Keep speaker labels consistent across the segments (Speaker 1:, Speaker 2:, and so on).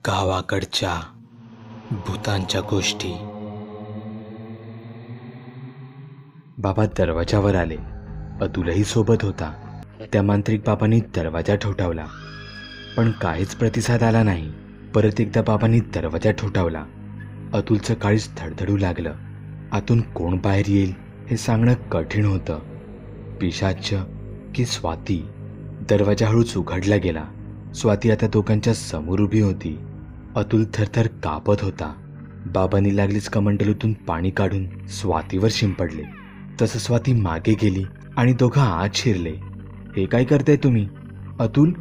Speaker 1: गावाकडच्या भूतांच्या गोष्टी. बाबा दरवाजावर आले. अतुलही सोबत होता. त्या मांत्रिक बाबांनी दरवाजा ठोठावला, पण काहीच प्रतिसाद आला नाही. परत एकदा बाबांनी दरवाजा ठोठावला. अतुलचं काळीच धडधडू लागलं. आतून कोण बाहेर येईल हे सांगणं कठीण होतं. पिशाच्च की स्वाती? दरवाजा हळूच उघडला गेला. स्वाती आता दोघांच्या समोर उभी होती. अतुल थरथर कापत होता. बाबांनी लागलीच कमंडलूतून पाणी काढून स्वातीवर शिंपडले. तसं स्वाती मागे गेली आणि दोघं आत शिरले. हे काय करताय तुम्ही? अतुल,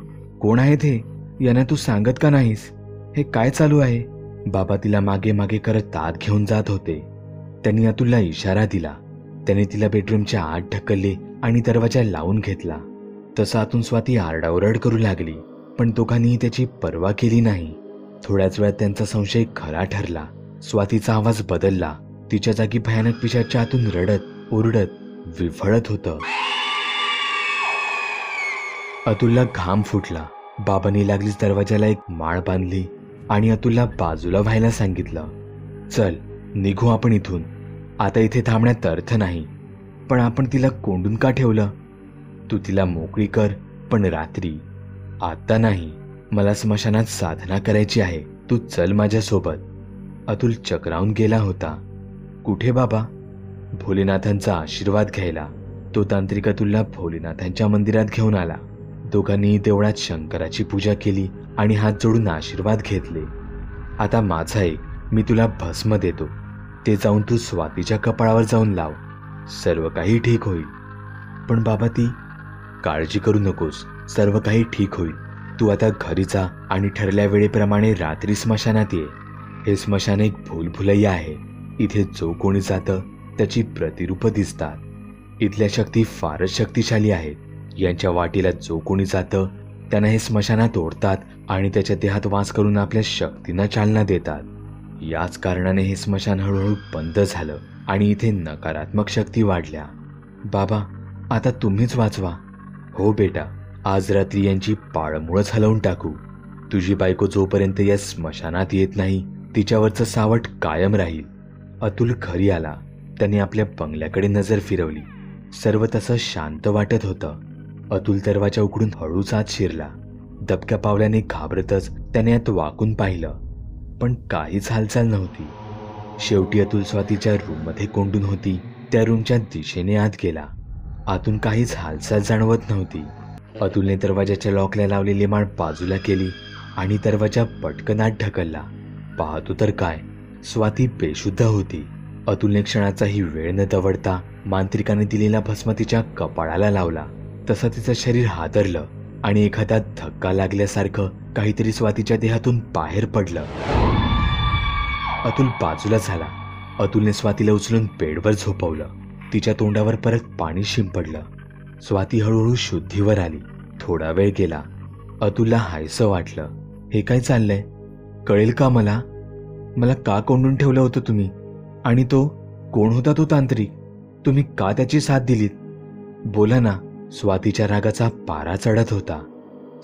Speaker 1: कोण आहेत हे? यांना तू सांगत का नाहीस? हे काय चालू आहे? बाबा तिला मागे मागे करत आत घेऊन जात होते. त्यांनी अतुलला इशारा दिला. त्याने तिला बेडरूमच्या आत ढकलले आणि दरवाजा लावून घेतला. तसं आतून स्वाती आरडाओरड करू लागली, पण दोघांनीही त्याची पर्वा केली नाही. थोड्याच वेळात त्यांचा संशय खरा ठरला. स्वातीचा आवाज बदलला. तिच्या जागी भयानक पिशाच्या आतून रडत ओरडत विफळत होतं. अतुलला घाम फुटला. बाबांनी लागलीच दरवाजाला एक माळ बांधली आणि अतुलला बाजूला व्हायला सांगितलं. चल, निघू आपण इथून. आता इथे थांबण्यात अर्थ नाही. पण आपण तिला कोंडून का ठेवलं? तू तिला मोकळी कर, पण रात्री. आता नाही. मला स्मशानात साधना करायची आहे. तू चल माझ्यासोबत. अतुल चक्रावून गेला होता. कुठे बाबा? भोलेनाथांचा आशीर्वाद घ्यायला. तो तांत्रिक अतुलला भोलेनाथांच्या मंदिरात घेऊन आला. दोघांनी देवळात शंकराची पूजा केली आणि हात जोडून आशीर्वाद घेतले. आता माझा एक, मी तुला भस्म देतो. ते जाऊन तू स्वातीच्या कपाळावर जाऊन लाव. सर्व काही ठीक होईल. पण बाबा ती? काळजी करू नकोस, सर्व काही ठीक होईल. तू आता घरी जा आणि ठरल्या वेळेप्रमाणे रात्री स्मशानात ये. हे स्मशान एक भूलभुलैया आहे. इथे जो कोणी जातं त्याची प्रतिरूपं दिसतात. इथल्या शक्ती फारच शक्तिशाली आहेत. यांच्या वाटेला जो कोणी जातं त्यांना हे स्मशानात ओढतात आणि त्याच्या देहात वास करून आपल्या शक्तींना चालना देतात. याच कारणाने हे स्मशान हळूहळू बंद झालं आणि इथे नकारात्मक शक्ती वाढल्या. बाबा, आता तुम्हीच वाचवा. हो बेटा, आज रात्री यांची पाळमुळंच हलवून टाकू. तुझी बायको जोपर्यंत या स्मशानात येत नाही तिच्यावरचं सावट कायम राहील. अतुल घरी आला. त्याने आपल्या बंगल्याकडे नजर फिरवली. सर्व तसं शांत वाटत होतं. अतुल दरवाजा उघडून हळूच आत शिरला. दबक्या पावल्याने घाबरतच त्याने आत वाकून पाहिलं, पण काहीच हालचाल नव्हती. शेवटी अतुल स्वातीच्या रूममध्ये कोंडून होती त्या रूमच्या दिशेने आत गेला. आतून काहीच हालचाल जाणवत नव्हती. अतुलने दरवाजाच्या लॉकला लावलेली माळ बाजूला केली आणि दरवाजा पटकन आत ढकलला. पाहतो तर काय, स्वाती बेशुद्ध होती. अतुलने क्षणाचाही वेळ न दवडता मांत्रिकाने दिलेला भस्म तिच्या कपाळाला लावला. तसं तिचं शरीर हादरलं आणि एखादा धक्का लागल्यासारखं काहीतरी स्वातीच्या देहातून बाहेर पडलं. अतुल बाजूला झाला. अतुलने स्वातीला उचलून बेडवर झोपवलं. तिच्या तोंडावर परत पाणी शिंपडलं. स्वाती हळूहळू शुद्धीवर आली. थोडा वेळ गेला. अतुलला हायसं वाटलं. हे काय चाललंय? कळेल का मला? मला का कोंडून ठेवलं होतं तुम्ही? आणि तो कोण होता तो तांत्रिक? तुम्ही का त्याची साथ दिलीत? बोला ना. स्वातीच्या रागाचा पारा चढत होता.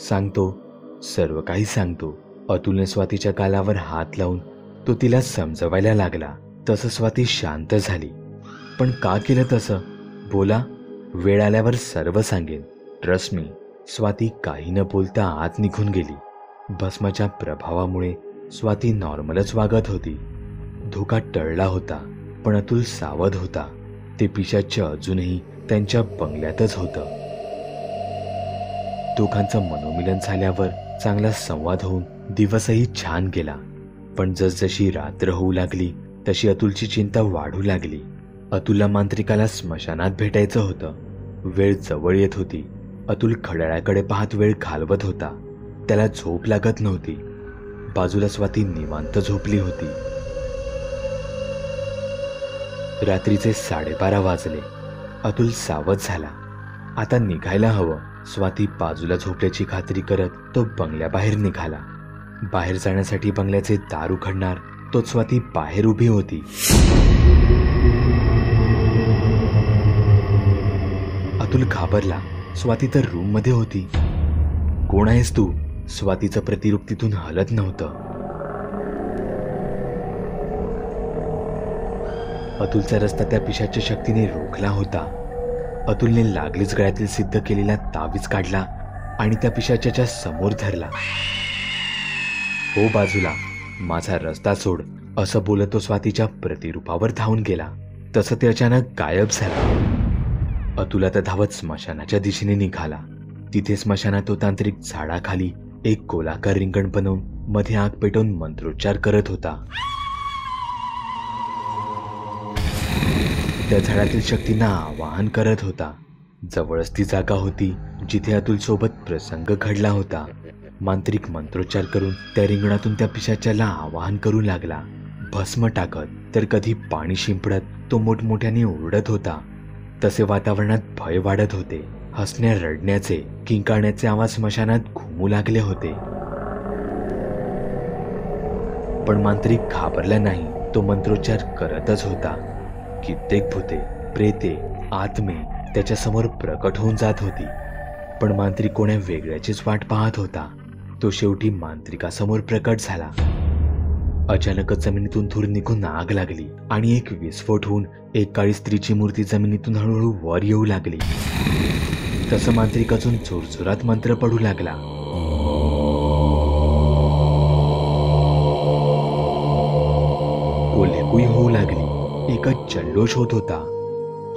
Speaker 1: सांगतो, सर्व काही सांगतो. अतुलने स्वातीच्या गालावर हात लावून तो तिला समजवायला लागला. तसं स्वाती शांत झाली. पण का केलं तसं? बोला, वेळ आल्यावर सर्व सांगेन. Trust me. स्वाती काही न बोलता आत निघून गेली. भस्माच्या प्रभावामुळे स्वाती नॉर्मलच वागत होती. धोका टळला होता, पण अतुल सावध होता. ते पिशाच्च अजूनही त्यांच्या बंगल्यातच होतं. दोघांचं मनोमिलन झाल्यावर चांगला संवाद होऊन दिवसही छान गेला. पण जसजशी रात्र होऊ लागली तशी अतुलची चिंता वाढू लागली. अतुलला मांत्रिकाला स्मशानात भेटायचं होतं. वेळ जवळ येत होती. अतुल घड्याळाकडे पाहत वेळ घालवत होता. त्याला झोप लागत नव्हती. बाजूला स्वाती निवांत झोपली होती. रात्रीचे 12:30 वाजले. अतुल सावध झाला. आता निघायला हवं. स्वाती बाजूला झोपल्याची खात्री करत तो बंगल्याबाहेर निघाला. बाहेर जाण्यासाठी बंगल्याचे दार उघडणार तोच स्वाती बाहेर उभी होती. अतुल घाबरला. स्वाती तर रूममध्ये होती. कोण आहेस तू? स्वातीचं प्रतिरूप तिथून हलत नव्हतं. अतुलचा रस्ता त्या पिशाच्या शक्तीने रोखला होता. अतुलने लागलीच गळ्यातील सिद्ध केलेला तावीज काढला आणि त्या पिशाच्याच्या समोर धरला. हो बाजूला, माझा रस्ता सोड, असं बोलत तो स्वातीच्या प्रतिरूपावर धावून गेला. तसं ते अचानक गायब झाला. अतुल आता धावत स्मशानाच्या दिशेने निघाला. तिथे स्मशानात तो तांत्रिक झाडाखाली एक गोलाकार रिंगण बनवून मध्ये आग पेटवून मंत्रोच्चार करत होता. त्या झाडातील शक्तींना आवाहन करत होता. जवळच ती जागा होती जिथे अतुल सोबत प्रसंग घडला होता. मांत्रिक मंत्रोच्चार करून त्या रिंगणातून त्या पिशाच्याला आवाहन करू लागला. भस्म टाकत तर कधी पाणी शिंपडत तो मोठमोठ्याने ओरडत होता. तसे वातावरणात भय वाढत होते. हसण्या रडण्याचे किंकाळण्याचे आवाज स्मशानात घुमू लागले होते. पण मांत्रिक घाबरला नाही. तो मंत्रोच्चार करतच होता. कित्येक भूते, प्रेते, आत्मे त्याच्या समोर प्रकट होऊन जात होती. पण मांत्रिक कोण्या वेगळ्याचीच वाट पाहत होता. तो शेवटी मांत्रिकासमोर प्रकट झाला. अचानकच जमिनीतून धूर निघून आग लागली आणि एक विस्फोट होऊन एक काळी स्त्रीची मूर्ती जमिनीतून हळूहळू वर येऊ लागली. तसं मांत्रिक अजून जोरजोरात मंत्र पडू लागला. कोल्हेकुई होऊ लागली. एकच जल्लोष होत होता.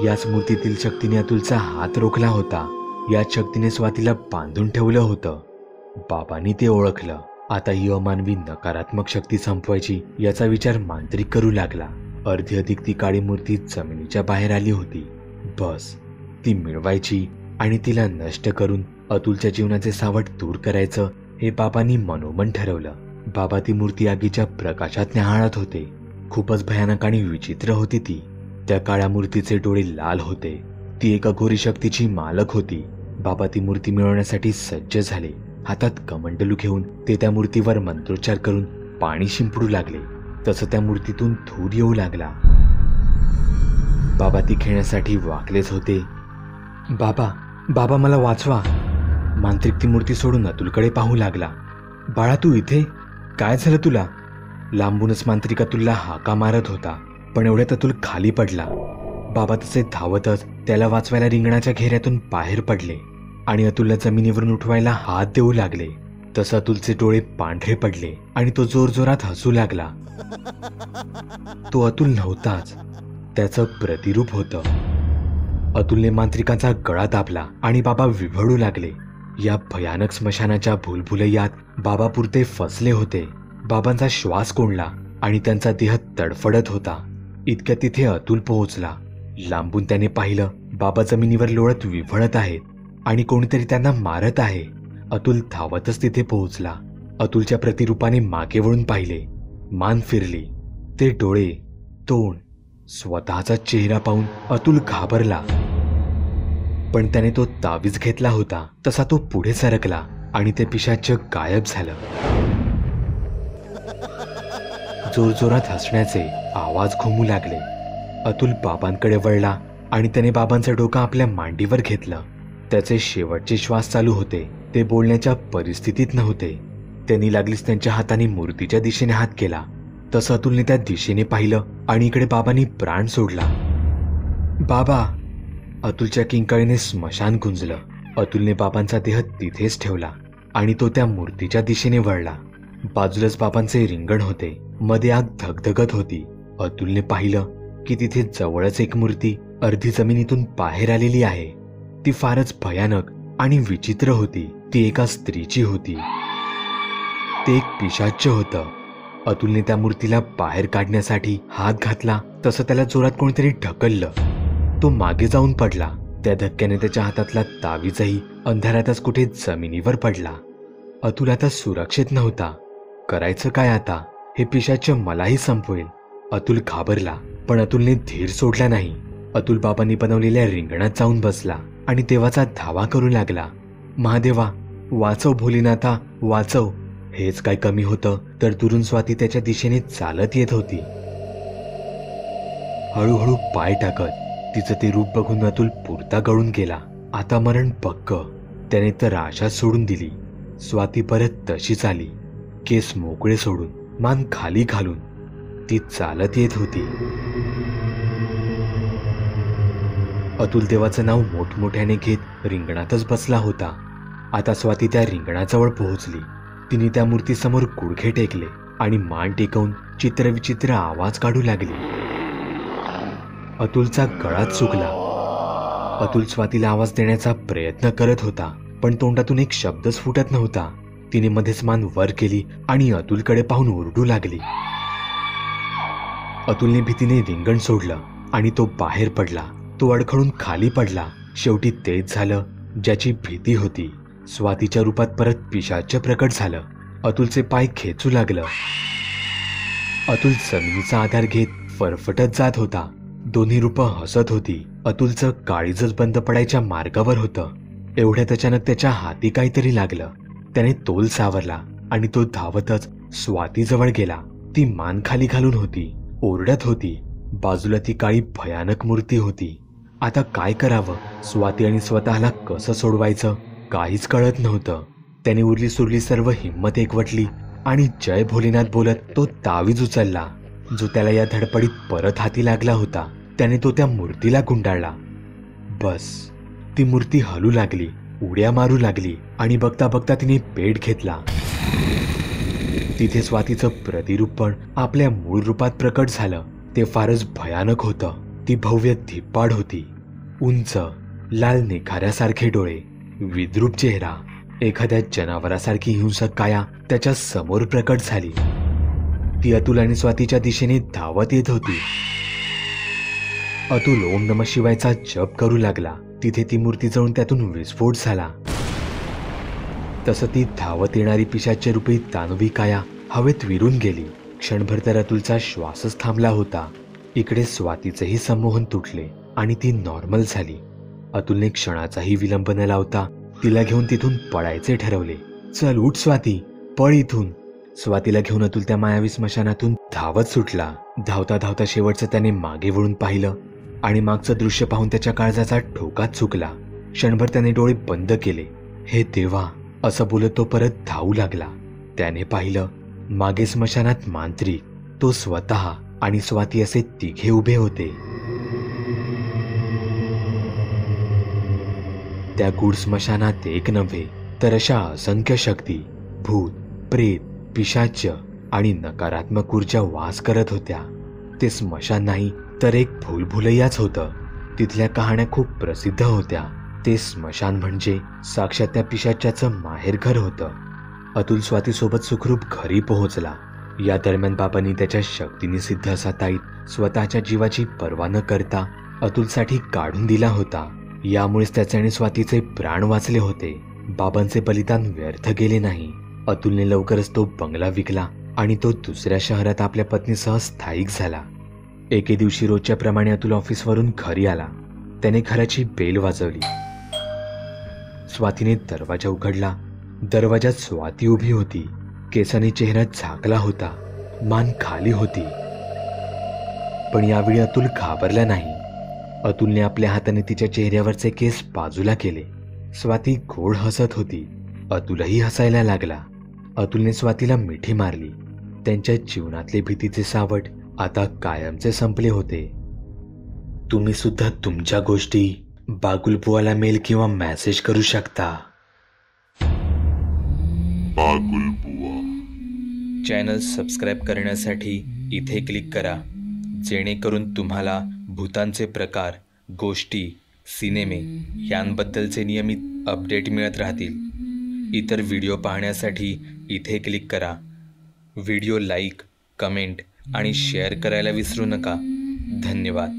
Speaker 1: याच मूर्तीतील शक्तीने अतुलचा हात रोखला होता. याच शक्तीने स्वातीला बांधून ठेवलं होतं. बाबांनी ते ओळखलं. आता ही अमानवी नकारात्मक शक्ती संपवायची याचा विचार मांत्रिक करू लागला. अर्धी अधिक ती काळी मूर्ती जमिनीच्या बाहेर आली होती. बस ती मिळवायची आणि तिला नष्ट करून अतुलच्या जीवनाचे सावट दूर करायचं हे बाबांनी मनोमन ठरवलं. बाबा ती मूर्ती आगीच्या प्रकाशात न्याहाळत होते. खूपच भयानक आणि विचित्र होती ती. त्या काळ्या मूर्तीचे डोळे लाल होते. ती एका घोरी शक्तीची मालक होती. बाबा ती मूर्ती मिळवण्यासाठी सज्ज झाले. हातात कमंडलू घेऊन ते त्या मूर्तीवर मंत्रोच्चार करून पाणी शिंपडू लागले. तसं त्या मूर्तीतून धूर येऊ लागला. बाबा ती खेळण्यासाठी वाकलेच होते. बाबा, बाबा मला वाचवा. मांत्रिक ती मूर्ती सोडून अतुलकडे पाहू लागला. बाळा, तू इथे? काय झालं तुला? लांबूनच मांत्रिक अतुलला हाका मारत होता. पण एवढ्यात अतुल खाली पडला. बाबा तसे धावतच त्याला वाचवायला रिंगणाच्या घेऱ्यातून बाहेर पडले आणि अतुलला जमिनीवरून उठवायला हात देऊ लागले. तसं अतुलचे डोळे पांढरे पडले आणि तो जोरजोरात हसू लागला. तो अतुल नव्हताच, त्याचं प्रतिरूप होतं. अतुलने मांत्रिकाचा गळा दाबला आणि बाबा विव्हळू लागले. या भयानक स्मशानाच्या भूलभुलैयात बाबा पुरते फसले होते. बाबांचा श्वास कोंडला आणि त्यांचा देह तडफडत होता. इतक्या तिथे अतुल पोहोचला. लांबून त्याने पाहिलं, बाबा जमिनीवर लोळत विव्हळत आहेत आणि कोणीतरी त्यांना मारत आहे. अतुल धावतच तिथे पोहोचला. अतुलच्या प्रतिरूपाने मागे वळून पाहिले. मान फिरली. ते डोळे, तोंड, स्वतःचा चेहरा पाहून अतुल घाबरला. पण त्याने तो तावीज घेतला होता तसा तो पुढे सरकला आणि ते पिशाच गायब झालं. जोरजोरात हसण्याचे आवाज घुमू लागले. अतुल बाबांकडे वळला आणि त्याने बाबांचं डोकं आपल्या मांडीवर घेतलं. त्याचे शेवटचे श्वास चालू होते. ते बोलण्याच्या परिस्थितीत नव्हते. त्यांनी लागलीच त्यांच्या हाताने मूर्तीच्या दिशेने हात केला. तसं अतुलने त्या दिशेने पाहिलं आणि इकडे बाबांनी प्राण सोडला. बाबा! अतुलच्या किंकाळीने स्मशान गुंजलं. अतुलने बाबांचा देह तिथेच ठेवला आणि तो त्या मूर्तीच्या दिशेने वळला. बाजूलाच बाबांचे रिंगण होते. मध्ये आग धगधगत होती. अतुलने पाहिलं की तिथे जवळच एक मूर्ती अर्धी जमिनीतून बाहेर आलेली आहे. ती फारच भयानक आणि विचित्र होती. ती एका स्त्रीची होती. ते एक पिशाच्य होतं. अतुलने त्या मूर्तीला बाहेर काढण्यासाठी हात घातला तसं त्याला जोरात कोणीतरी ढकललं. तो मागे जाऊन पडला. त्या धक्क्याने त्याच्या हातातला तावीजही अंधारातच कुठे जमिनीवर पडला. अतुल आता सुरक्षित नव्हता. करायचं काय आता? हे पिशाच्य मलाही संपवेल. अतुल घाबरला, पण अतुलने धीर सोडला नाही. अतुल बाबांनी बनवलेल्या रिंगणात जाऊन बसला आणि देवाचा धावा करू लागला. महादेवा, वाचव भोलेनाथा, वाचव. हेच काय कमी होतं तर दुरून स्वाती त्याच्या दिशेने चालत येत होती. हळूहळू पाय टाकत तिचं ते रूप बघून अतुल पुरता गळून गेला. आता मरण पक्क. त्याने तर आशा सोडून दिली. स्वाती परत तशीच आली. केस मोकळे सोडून, मान खाली घालून ती चालत येत होती. अतुल देवाचं नाव मोठमोठ्याने घेत रिंगणातच बसला होता. आता स्वाती त्या रिंगणाजवळ पोहोचली. तिने त्या मूर्तीसमोर गुडघे टेकले आणि मान टेकवून चित्रविचित्र आवाज काढू लागली. अतुलचा गळाच चुकला. अतुल स्वातीला आवाज देण्याचा प्रयत्न करत होता, पण तोंडातून एक शब्दच फुटत नव्हता. तिने मध्येच मान वर केली आणि अतुलकडे पाहून ओरडू लागली. अतुलने भीतीने रिंगण सोडलं आणि तो बाहेर पडला. तो अडखळून खाली पडला. शेवटी तेच झालं ज्याची भीती होती. स्वातीच्या रूपात परत पिशाच्य प्रकट झालं. अतुलचे पाय खेचू लागलं. अतुल जमिनीचा आधार घेत फरफटत जात होता. दोन्ही रूपं हसत होती. अतुलचं काळीजच बंद पडायच्या मार्गावर होतं. एवढ्यात अचानक त्याच्या हाती काहीतरी लागलं. त्याने तोल सावरला आणि तो धावतच स्वातीजवळ गेला. ती मान खाली घालून होती, ओरडत होती. बाजूला ती काळी भयानक मूर्ती होती. आता काय करावं? स्वाती आणि स्वतःला कसं सोडवायचं काहीच कळत नव्हतं. त्याने उरली सुरली सर्व हिंमत एकवटली आणि जय भोलेनाथ बोलत तो तावीज उचलला, जो त्याला या धडपडीत परत हाती लागला होता. त्याने तो त्या मूर्तीला गुंडाळला. बस, ती मूर्ती हलू लागली, उड्या मारू लागली आणि बघता बघता तिने पेट घेतला. तिथे स्वातीचं प्रतिरूप पण आपल्या मूळ रूपात प्रकट झालं. ते फारच भयानक होतं. ती भव्य धिप्पाड होती. उंच, लाल निखाऱ्यासारखे डोळे, विद्रूप चेहरा, एखाद्या जनावरासारखी हिंसक काया त्याच्या समोर प्रकट झाली. ती अतुल आणि स्वातीच्या दिशेने धावत येत होती. अतुल ओम नमः शिवायचा जप करू लागला. तिथे ती मूर्ती जळून त्यातून विस्फोट झाला. तसं ती धावत येणारी पिशाच्य रूपी दानवी काया हवेत विरून गेली. क्षणभर तर अतुलचा श्वासच थांबला होता. इकडे स्वातीचेही संमोहन तुटले आणि ती नॉर्मल झाली. अतुलने क्षणाचाही विलंब न लावता तिला घेऊन तिथून पळायचे ठरवले. चल उठ स्वाती, पळ इथून. स्वातीला घेऊन अतुल त्या मायावी स्मशानातून धावत सुटला. धावता धावता शेवटचं त्याने मागे वळून पाहिलं आणि मागचं दृश्य पाहून त्याच्या काळजाचा ठोकाच चुकला. क्षणभर त्याने डोळे बंद केले. हे देवा, असं बोलत तो परत धावू लागला. त्याने पाहिलं, मागे स्मशानात मांत्रिक, तो स्वतः आणि स्वाती असे तिघे उभे होते. त्या गूढ स्मशानात एक नव्हे तर अशा असंख्य शक्ती, भूत, प्रेत, पिशाच्य आणि नकारात्मक ऊर्जा वास करत होत्या. ते स्मशान नाही तर एक भूलभुलैयाच होतं. तिथल्या कहाण्या खूप प्रसिद्ध होत्या. ते स्मशान म्हणजे साक्षात त्या पिशाच्याचं माहेरघर होतं. अतुल स्वातीसोबत सुखरूप घरी पोहोचला. या दरम्यान बाबांनी त्याच्या शक्तीने सिद्ध असा ताईत स्वतःच्या जीवाची पर्वा न करता अतुलसाठी काढून दिला होता. यामुळेच त्याचे आणि स्वातीचे प्राण वाचले होते. बाबांचे बलिदान व्यर्थ गेले नाही. अतुलने लवकरच तो बंगला विकला आणि तो दुसऱ्या शहरात आपल्या पत्नीसह स्थायिक झाला. एके दिवशी रोजच्या प्रमाणे अतुल ऑफिसवरून घरी आला. त्याने घराची बेल वाजवली. स्वातीने दरवाजा उघडला. दरवाजात स्वाती उभी होती. केसाने चेहरा झाकला होता, मान खाली होती. पण यावेळी अतुल घाबरला नाही. अतुलने आपल्या हाताने तिच्या चेहऱ्यावरचे केस बाजूला केले. स्वाती गोड हसत होती. अतुलही हसायला लागला. अतुलने स्वातीला मिठी मारली. त्यांच्या जीवनातले भीतीचे सावट आता कायमचे संपले होते. तुम्ही सुद्धा तुमच्या गोष्टी बागुलबुवाला मेल किंवा मेसेज करू शकता. चॅनल सबस्क्राईब करण्यासाठी इथे क्लिक करा, जेणेकरून तुम्हाला भूतांचे प्रकार, गोष्टी, सिनेमे यांबद्दलचे नियमित अपडेट मिळत राहतील. इतर व्हिडिओ पाहण्यासाठी इथे क्लिक करा. व्हिडिओ लाईक, कमेंट आणि शेअर करायला विसरू नका. धन्यवाद.